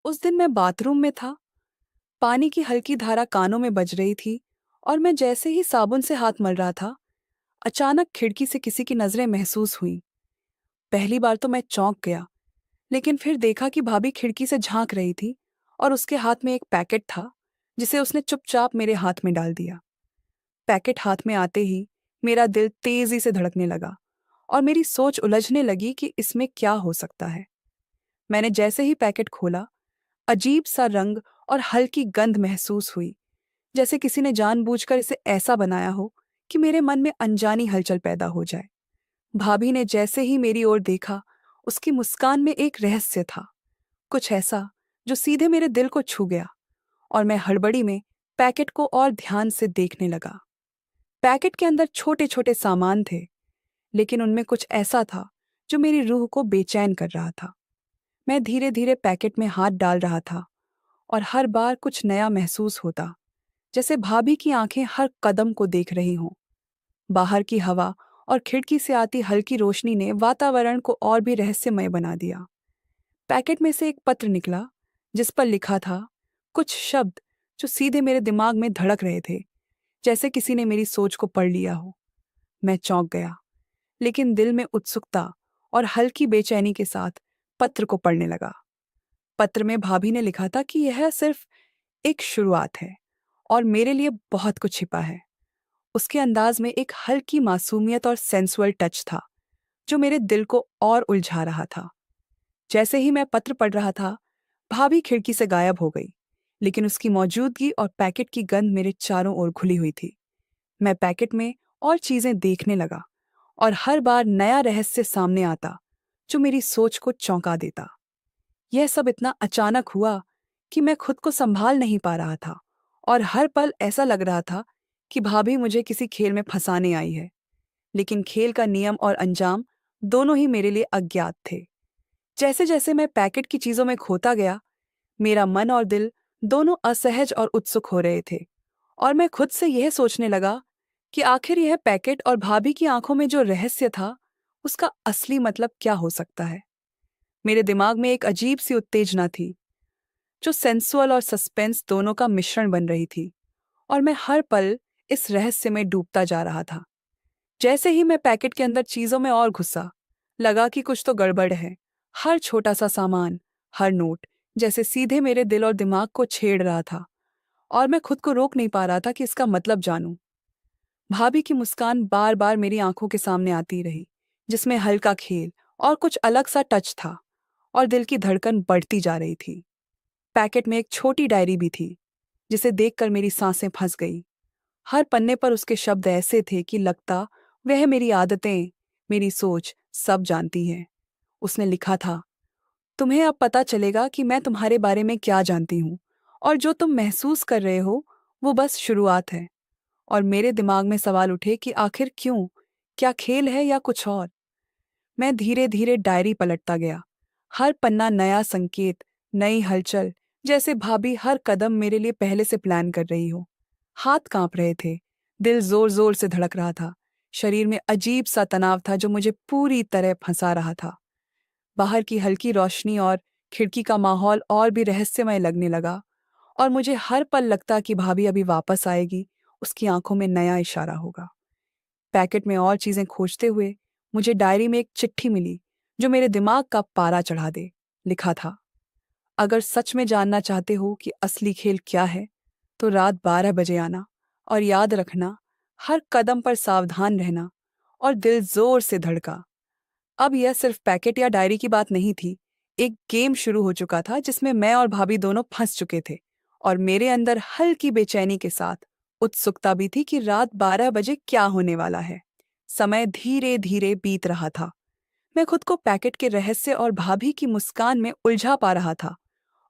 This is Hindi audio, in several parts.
उस दिन मैं बाथरूम में था। पानी की हल्की धारा कानों में बज रही थी और मैं जैसे ही साबुन से हाथ मल रहा था, अचानक खिड़की से किसी की नजरें महसूस हुई। पहली बार तो मैं चौंक गया, लेकिन फिर देखा कि भाभी खिड़की से झांक रही थी और उसके हाथ में एक पैकेट था, जिसे उसने चुपचाप मेरे हाथ में डाल दिया। पैकेट हाथ में आते ही मेरा दिल तेजी से धड़कने लगा और मेरी सोच उलझने लगी कि इसमें क्या हो सकता है। मैंने जैसे ही पैकेट खोला, अजीब सा रंग और हल्की गंध महसूस हुई, जैसे किसी ने जानबूझकर इसे ऐसा बनाया हो कि मेरे मन में अनजानी हलचल पैदा हो जाए। भाभी ने जैसे ही मेरी ओर देखा, उसकी मुस्कान में एक रहस्य था, कुछ ऐसा जो सीधे मेरे दिल को छू गया। और मैं हड़बड़ी में पैकेट को और ध्यान से देखने लगा। पैकेट के अंदर छोटे छोटे सामान थे, लेकिन उनमें कुछ ऐसा था जो मेरी रूह को बेचैन कर रहा था। मैं धीरे धीरे पैकेट में हाथ डाल रहा था और हर बार कुछ नया महसूस होता, जैसे भाभी की आंखें हर कदम को देख रही हों। बाहर की हवा और खिड़की से आती हल्की रोशनी ने वातावरण को और भी रहस्यमय बना दिया। पैकेट में से एक पत्र निकला, जिस पर लिखा था कुछ शब्द जो सीधे मेरे दिमाग में धड़क रहे थे, जैसे किसी ने मेरी सोच को पढ़ लिया हो। मैं चौंक गया, लेकिन दिल में उत्सुकता और हल्की बेचैनी के साथ पत्र को पढ़ने लगा। पत्र में भाभी ने लिखा था कि यह सिर्फ एक शुरुआत है और मेरे लिए बहुत कुछ छिपा है। उसके अंदाज में एक हल्की मासूमियत और सेंसुअल टच था, जो मेरे दिल को और उलझा रहा था। जैसे ही मैं पत्र पढ़ रहा था, भाभी खिड़की से गायब हो गई, लेकिन उसकी मौजूदगी और पैकेट की गंध मेरे चारों ओर घुली हुई थी। मैं पैकेट में और चीजें देखने लगा और हर बार नया रहस्य सामने आता, जो मेरी सोच को चौंका देता। यह सब इतना अचानक हुआ कि मैं खुद को संभाल नहीं पा रहा था और हर पल ऐसा लग रहा था कि भाभी मुझे किसी खेल में फंसाने आई है। लेकिन खेल का नियम और अंजाम दोनों ही मेरे लिए अज्ञात थे। जैसे जैसे मैं पैकेट की चीजों में खोता गया, मेरा मन और दिल दोनों असहज और उत्सुक हो रहे थे। और मैं खुद से यह सोचने लगा कि आखिर यह पैकेट और भाभी की आंखों में जो रहस्य था, उसका असली मतलब क्या हो सकता है। मेरे दिमाग में एक अजीब सी उत्तेजना थी, जो सेंसुअल और सस्पेंस दोनों का मिश्रण बन रही थी, और मैं हर पल इस रहस्य में डूबता जा रहा था। जैसे ही मैं पैकेट के अंदर चीजों में और घुसा, लगा कि कुछ तो गड़बड़ है। हर छोटा सा सामान, हर नोट जैसे सीधे मेरे दिल और दिमाग को छेड़ रहा था, और मैं खुद को रोक नहीं पा रहा था कि इसका मतलब जानूं। भाभी की मुस्कान बार बार मेरी आंखों के सामने आती रही, जिसमें हल्का खेल और कुछ अलग सा टच था, और दिल की धड़कन बढ़ती जा रही थी। पैकेट में एक छोटी डायरी भी थी, जिसे देखकर मेरी सांसें फंस गई। हर पन्ने पर उसके शब्द ऐसे थे कि लगता वह मेरी आदतें, मेरी सोच सब जानती है। उसने लिखा था, तुम्हें अब पता चलेगा कि मैं तुम्हारे बारे में क्या जानती हूँ, और जो तुम महसूस कर रहे हो वो बस शुरुआत है। और मेरे दिमाग में सवाल उठे कि आखिर क्यों, क्या खेल है या कुछ और। मैं धीरे धीरे डायरी पलटता गया। हर पन्ना नया संकेत, नई हलचल, जैसे भाभी हर कदम मेरे लिए पहले से प्लान कर रही हो। हाथ कांप रहे थे, दिल जोर जोर से धड़क रहा था, शरीर में अजीब सा तनाव था जो मुझे पूरी तरह फंसा रहा था। बाहर की हल्की रोशनी और खिड़की का माहौल और भी रहस्यमय लगने लगा, और मुझे हर पल लगता कि भाभी अभी वापस आएगी, उसकी आंखों में नया इशारा होगा। पैकेट में और चीजें खोजते हुए मुझे डायरी में एक चिट्ठी मिली, जो मेरे दिमाग का पारा चढ़ा दे। लिखा था, अगर सच में जानना चाहते हो कि असली खेल क्या है, तो रात 12 बजे आना, और याद रखना, हर कदम पर सावधान रहना। और दिल जोर से धड़का। अब यह सिर्फ पैकेट या डायरी की बात नहीं थी। एक गेम शुरू हो चुका था, जिसमें मैं और भाभी दोनों फंस चुके थे, और मेरे अंदर हल्की बेचैनी के साथ उत्सुकता भी थी कि रात 12 बजे क्या होने वाला है। समय धीरे धीरे बीत रहा था। मैं खुद को पैकेट के रहस्य और भाभी की मुस्कान में उलझा पा रहा था,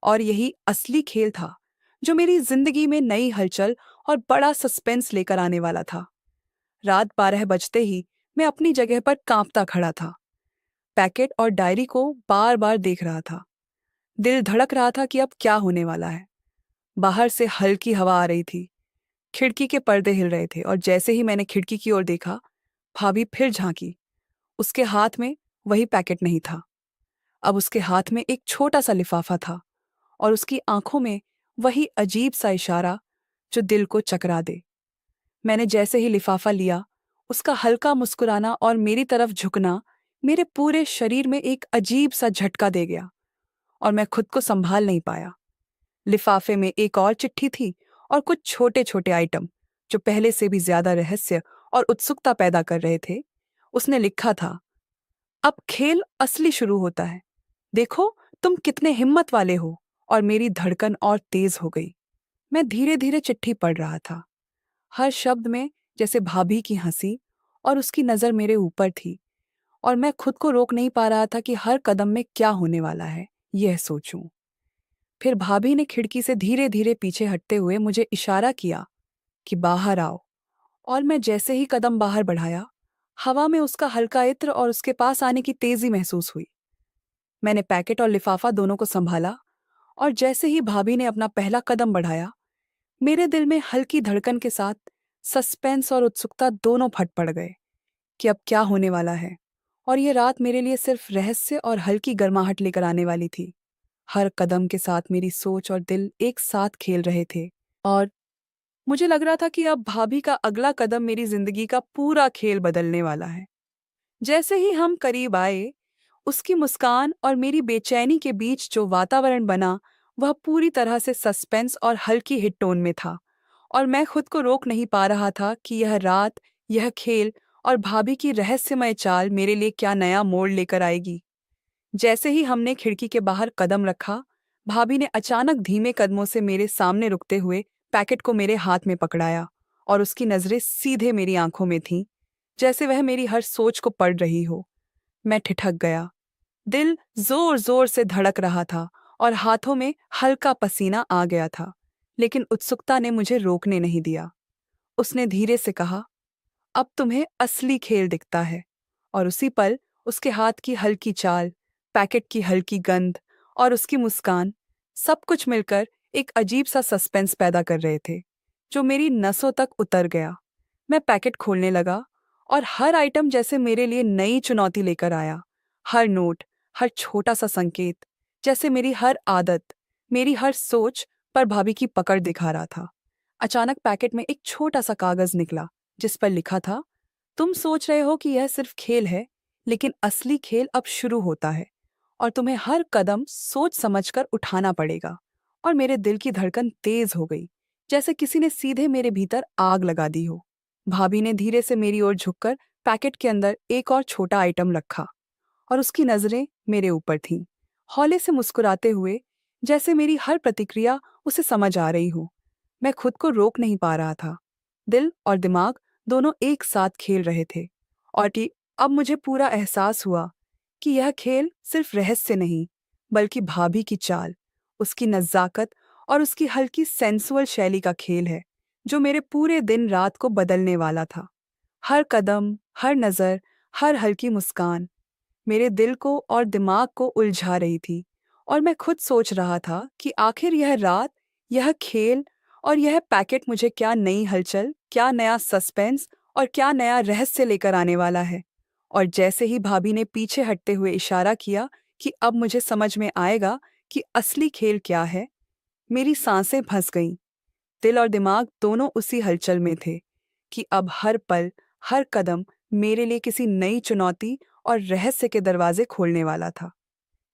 और यही असली खेल था, जो मेरी जिंदगी में नई हलचल और बड़ा सस्पेंस लेकर आने वाला था। रात 12 बजते ही मैं अपनी जगह पर कांपता खड़ा था, पैकेट और डायरी को बार बार देख रहा था। दिल धड़क रहा था कि अब क्या होने वाला है। बाहर से हल्की हवा आ रही थी, खिड़की के पर्दे हिल रहे थे, और जैसे ही मैंने खिड़की की ओर देखा, भाभी फिर झांकी। उसके हाथ में वही पैकेट नहीं था। अब उसके हाथ में एक छोटा सा लिफाफा था, और उसकी आंखों में वही अजीब सा इशारा जो दिल को चकरा दे। मैंने जैसे ही लिफाफा लिया, उसका हल्का मुस्कुराना और मेरी तरफ झुकना मेरे पूरे शरीर में एक अजीब सा झटका दे गया और मैं खुद को संभाल नहीं पाया। लिफाफे में एक और चिट्ठी थी और कुछ छोटे छोटे आइटम जो पहले से भी ज्यादा रहस्य और उत्सुकता पैदा कर रहे थे। उसने लिखा था, अब खेल असली शुरू होता है। देखो तुम कितने हिम्मत वाले हो। और मेरी धड़कन और तेज हो गई। मैं धीरे धीरे चिट्ठी पढ़ रहा था, हर शब्द में जैसे भाभी की हंसी और उसकी नजर मेरे ऊपर थी। और मैं खुद को रोक नहीं पा रहा था कि हर कदम में क्या होने वाला है यह सोचूं। फिर भाभी ने खिड़की से धीरे धीरे पीछे हटते हुए मुझे इशारा किया कि बाहर आओ। और मैं जैसे ही कदम बाहर बढ़ाया, हवा में उसका हल्का इत्र और उसके पास आने की तेजी महसूस हुई। मैंने पैकेट और लिफाफा दोनों को संभाला और जैसे ही भाभी ने अपना पहला कदम बढ़ाया, मेरे दिल में हल्की धड़कन के साथ सस्पेंस और उत्सुकता दोनों फट पड़ गए कि अब क्या होने वाला है। और ये रात मेरे लिए सिर्फ रहस्य और हल्की गर्माहट लेकर आने वाली थी। हर कदम के साथ मेरी सोच और दिल एक साथ खेल रहे थे और मुझे लग रहा था कि अब भाभी का अगला कदम मेरी जिंदगी का पूरा खेल बदलने वाला है। जैसे ही हम करीब आए, उसकी मुस्कान और मेरी बेचैनी के बीच जो वातावरण बना, वह पूरी तरह से सस्पेंस और हल्की हिट टोन में था। और मैं खुद को रोक नहीं पा रहा था कि यह रात, यह खेल और भाभी की रहस्यमय चाल मेरे लिए क्या नया मोड़ लेकर आएगी। जैसे ही हमने खिड़की के बाहर कदम रखा, भाभी ने अचानक धीमे कदमों से मेरे सामने रुकते हुए पैकेट को मेरे हाथ में पकड़ाया और उसकी नजरें सीधे मेरी आंखों में थीं, जैसे वह मेरी हर सोच को पढ़ रही हो। मैं ठिठक गया। दिल जोर जोर से धड़क रहा था और हाथों में हल्का पसीना आ गया था, लेकिन उत्सुकता ने मुझे रोकने नहीं दिया। उसने धीरे से कहा, अब तुम्हें असली खेल दिखता है। और उसी पल उसके हाथ की हल्की चाल, पैकेट की हल्की गंध और उसकी मुस्कान, सब कुछ मिलकर एक अजीब सा सस्पेंस पैदा कर रहे थे जो मेरी नसों तक उतर गया। मैं पैकेट खोलने लगा और हर आइटम जैसे मेरे लिए नई चुनौती लेकर आया। हर नोट, हर छोटा सा संकेत, जैसे मेरी हर आदत, मेरी हर सोच पर भाभी की पकड़ दिखा रहा था। अचानक पैकेट में एक छोटा सा कागज निकला जिस पर लिखा था, तुम सोच रहे हो कि यह सिर्फ खेल है, लेकिन असली खेल अब शुरू होता है और तुम्हें हर कदम सोच समझकर उठाना पड़ेगा। और मेरे दिल की धड़कन तेज हो गई, जैसे किसी ने सीधे मेरे भीतर आग लगा दी हो। भाभी ने धीरे से मेरी ओर झुककर पैकेट के अंदर एक और छोटा आइटम रखा और उसकी नजरें मेरे ऊपर थीं, हौले से मुस्कुराते हुए, जैसे मेरी हर प्रतिक्रिया उसे समझ आ रही हो। मैं खुद को रोक नहीं पा रहा था। दिल और दिमाग दोनों एक साथ खेल रहे थे और अब मुझे पूरा एहसास हुआ कि यह खेल सिर्फ रहस्य नहीं, बल्कि भाभी की चाल, उसकी नज़ाकत और उसकी हल्की सेंसुअल शैली का खेल है जो मेरे पूरे दिन रात को बदलने वाला था। हर कदम, हर नज़र, हर हल्की मुस्कान मेरे दिल को और दिमाग को उलझा रही थी। और मैं खुद सोच रहा था कि आखिर यह रात, यह खेल और यह पैकेट मुझे क्या नई हलचल, क्या नया सस्पेंस और क्या नया रहस्य लेकर आने वाला है। और जैसे ही भाभी ने पीछे हटते हुए इशारा किया कि अब मुझे समझ में आएगा कि असली खेल क्या है, मेरी सांसें फंस गईं। दिल और दिमाग दोनों उसी हलचल में थे कि अब हर पल, हर कदम मेरे लिए किसी नई चुनौती और रहस्य के दरवाजे खोलने वाला था।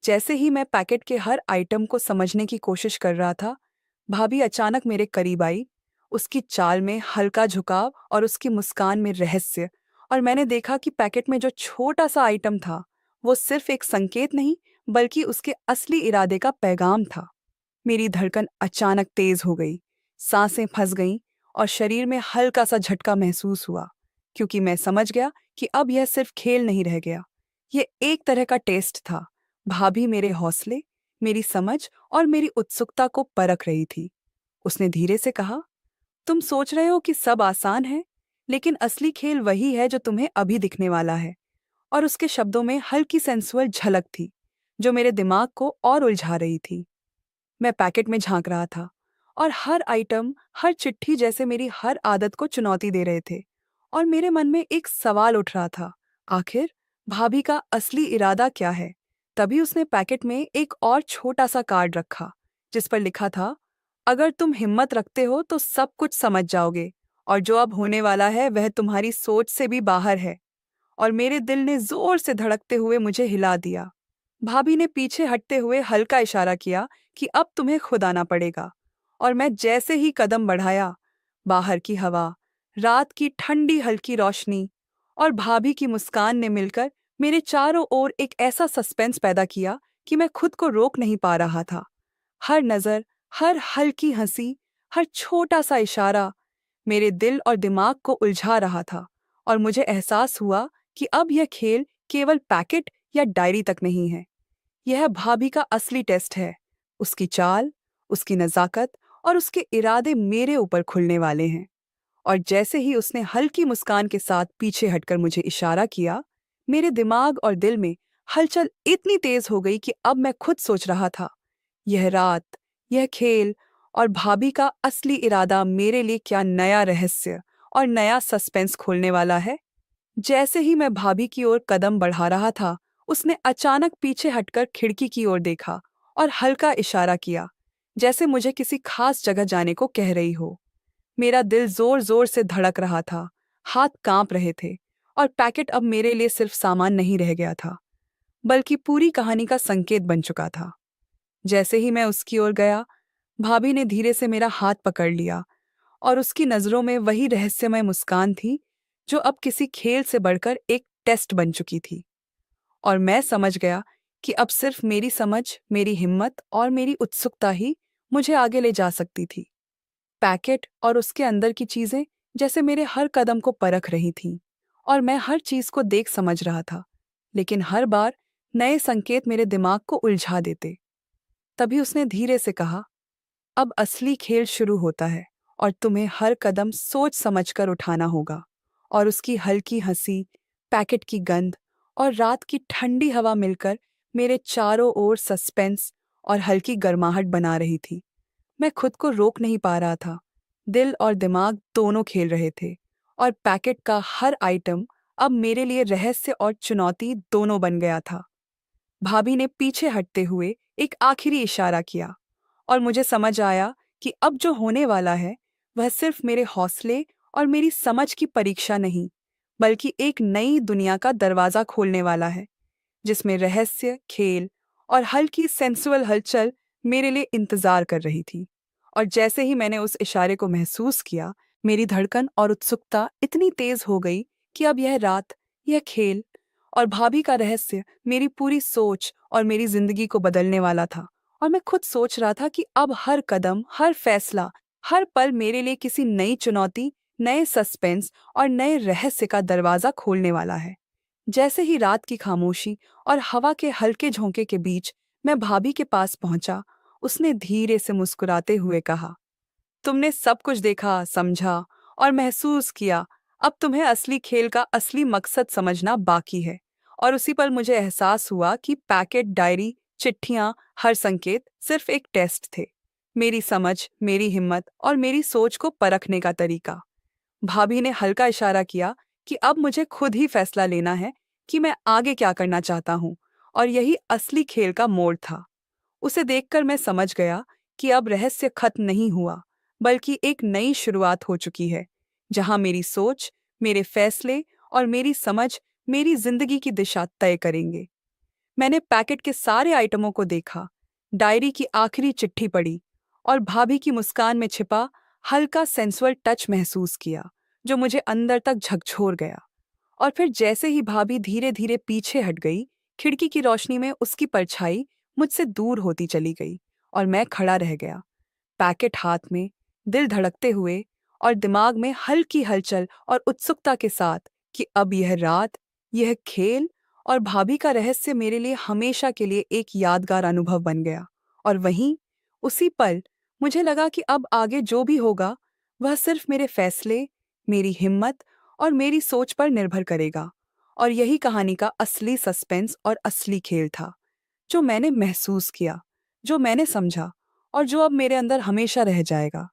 जैसे ही मैं पैकेट के हर आइटम को समझने की कोशिश कर रहा था, भाभी अचानक मेरे करीब आई। उसकी चाल में हल्का झुकाव और उसकी मुस्कान में रहस्य। और मैंने देखा कि पैकेट में जो छोटा सा आइटम था, वो सिर्फ एक संकेत नहीं, बल्कि उसके असली इरादे का पैगाम था। मेरी धड़कन अचानक तेज हो गई, सांसें फंस गईं और शरीर में हल्का सा झटका महसूस हुआ, क्योंकि मैं समझ गया कि अब यह सिर्फ खेल नहीं रह गया, ये एक तरह का टेस्ट था। भाभी मेरे हौसले, मेरी समझ और मेरी उत्सुकता को परख रही थी। उसने धीरे से कहा, तुम सोच रहे हो कि सब आसान है, लेकिन असली खेल वही है जो तुम्हें अभी दिखने वाला है। और उसके शब्दों में हल्की सेंसुअल झलक थी जो मेरे दिमाग को और उलझा रही थी। मैं पैकेट में झांक रहा था और हर आइटम, हर चिट्ठी जैसे मेरी हर आदत को चुनौती दे रहे थे। और मेरे मन में एक सवाल उठ रहा था, आखिर भाभी का असली इरादा क्या है। तभी उसने पैकेट में एक और छोटा सा कार्ड रखा, जिस पर लिखा था, अगर तुम हिम्मत रखते हो तो सब कुछ समझ जाओगे, और जो अब होने वाला है वह तुम्हारी सोच से भी बाहर है। और मेरे दिल ने जोर से धड़कते हुए मुझे हिला दिया। भाभी ने पीछे हटते हुए हल्का इशारा किया कि अब तुम्हें खुद आना पड़ेगा। और मैं जैसे ही कदम बढ़ाया, बाहर की हवा, रात की ठंडी हल्की रोशनी और भाभी की मुस्कान ने मिलकर मेरे चारों ओर एक ऐसा सस्पेंस पैदा किया कि मैं खुद को रोक नहीं पा रहा था। हर नज़र, हर हल्की हंसी, हर छोटा सा इशारा मेरे दिल और दिमाग को उलझा रहा था। और मुझे एहसास हुआ कि अब यह खेल केवल पैकेट या डायरी तक नहीं है। यह भाभी का असली टेस्ट है। उसकी चाल, उसकी नज़ाकत और उसके इरादे मेरे ऊपर खुलने वाले हैं। और जैसे ही उसने हल्की मुस्कान के साथ पीछे हटकर मुझे इशारा किया, मेरे दिमाग और दिल में हलचल इतनी तेज हो गई कि अब मैं खुद सोच रहा था, यह रात, यह खेल और भाभी का असली इरादा मेरे लिए क्या नया रहस्य और नया सस्पेंस खोलने वाला है। जैसे ही मैं भाभी की ओर कदम बढ़ा रहा था, उसने अचानक पीछे हटकर खिड़की की ओर देखा और हल्का इशारा किया, जैसे मुझे किसी खास जगह जाने को कह रही हो। मेरा दिल जोर जोर से धड़क रहा था, हाथ कांप रहे थे, और पैकेट अब मेरे लिए सिर्फ सामान नहीं रह गया था, बल्कि पूरी कहानी का संकेत बन चुका था। जैसे ही मैं उसकी ओर गया, भाभी ने धीरे से मेरा हाथ पकड़ लिया, और उसकी नज़रों में वही रहस्यमय मुस्कान थी जो अब किसी खेल से बढ़कर एक टेस्ट बन चुकी थी। और मैं समझ गया कि अब सिर्फ मेरी समझ, मेरी हिम्मत और मेरी उत्सुकता ही मुझे आगे ले जा सकती थी। पैकेट और उसके अंदर की चीजें जैसे मेरे हर कदम को परख रही थीं, और मैं हर चीज को देख समझ रहा था, लेकिन हर बार नए संकेत मेरे दिमाग को उलझा देते। तभी उसने धीरे से कहा, अब असली खेल शुरू होता है, और तुम्हें हर कदम सोच समझकर उठाना होगा। और उसकी हल्की हंसी, पैकेट की गंध और रात की ठंडी हवा मिलकर मेरे चारों ओर सस्पेंस और हल्की गर्माहट बना रही थी। मैं खुद को रोक नहीं पा रहा था। दिल और दिमाग दोनों खेल रहे थे, और पैकेट का हर आइटम अब मेरे लिए रहस्य और चुनौती दोनों बन गया था। भाभी ने पीछे हटते हुए एक आखिरी इशारा किया, और मुझे समझ आया कि अब जो होने वाला है वह सिर्फ मेरे हौसले और मेरी समझ की परीक्षा नहीं, बल्कि एक नई दुनिया का दरवाजा खोलने वाला है, जिसमें रहस्य, खेल और हल्की सेंसुअल हलचल मेरे लिए इंतजार कर रही थी। और जैसे ही मैंने उस इशारे को महसूस किया, मेरी धड़कन और उत्सुकता इतनी तेज हो गई कि अब यह रात, यह खेल और भाभी का रहस्य मेरी पूरी सोच और मेरी जिंदगी को बदलने वाला था। और मैं खुद सोच रहा था कि अब हर कदम, हर फैसला, हर पल मेरे लिए किसी नई चुनौती, नए सस्पेंस और नए रहस्य का दरवाजा खोलने वाला है। जैसे ही रात की खामोशी और हवा के हल्के झोंके के बीच मैं भाभी के पास पहुंचा, उसने धीरे से मुस्कुराते हुए कहा, तुमने सब कुछ देखा, समझा और महसूस किया। अब तुम्हें असली खेल का असली मकसद समझना बाकी है। और उसी पल मुझे एहसास हुआ कि पैकेट, डायरी, चिट्ठियां, हर संकेत सिर्फ एक टेस्ट थे। मेरी समझ, मेरी हिम्मत और मेरी सोच को परखने का तरीका। भाभी ने हल्का इशारा किया कि अब मुझे खुद ही फैसला लेना है कि मैं आगे क्या करना चाहता हूँ, और यही असली खेल का मोड़ था। उसे देखकर मैं समझ गया कि अब रहस्य खत्म नहीं हुआ, बल्कि एक नई शुरुआत हो चुकी है, जहां मेरी सोच, मेरे फैसले और मेरी समझ मेरी जिंदगी की दिशा तय करेंगे। मैंने पैकेट के सारे आइटमों को देखा, डायरी की आखिरी चिट्ठी पढ़ी और भाभी की मुस्कान में छिपा हल्का सेंसुअल टच महसूस किया, जो मुझे अंदर तक झकझोर गया। और फिर जैसे ही भाभी धीरे धीरे पीछे हट गई, खिड़की की रोशनी में उसकी परछाई मुझसे दूर होती चली गई, और मैं खड़ा रह गया, पैकेट हाथ में, दिल धड़कते हुए और दिमाग में हल्की हलचल और उत्सुकता के साथ कि अब यह रात, यह खेल और भाभी का रहस्य मेरे लिए हमेशा के लिए एक यादगार अनुभव बन गया। और वहीं उसी पल मुझे लगा कि अब आगे जो भी होगा वह सिर्फ मेरे फैसले, मेरी हिम्मत और मेरी सोच पर निर्भर करेगा। और यही कहानी का असली सस्पेंस और असली खेल था, जो मैंने महसूस किया, जो मैंने समझा और जो अब मेरे अंदर हमेशा रह जाएगा।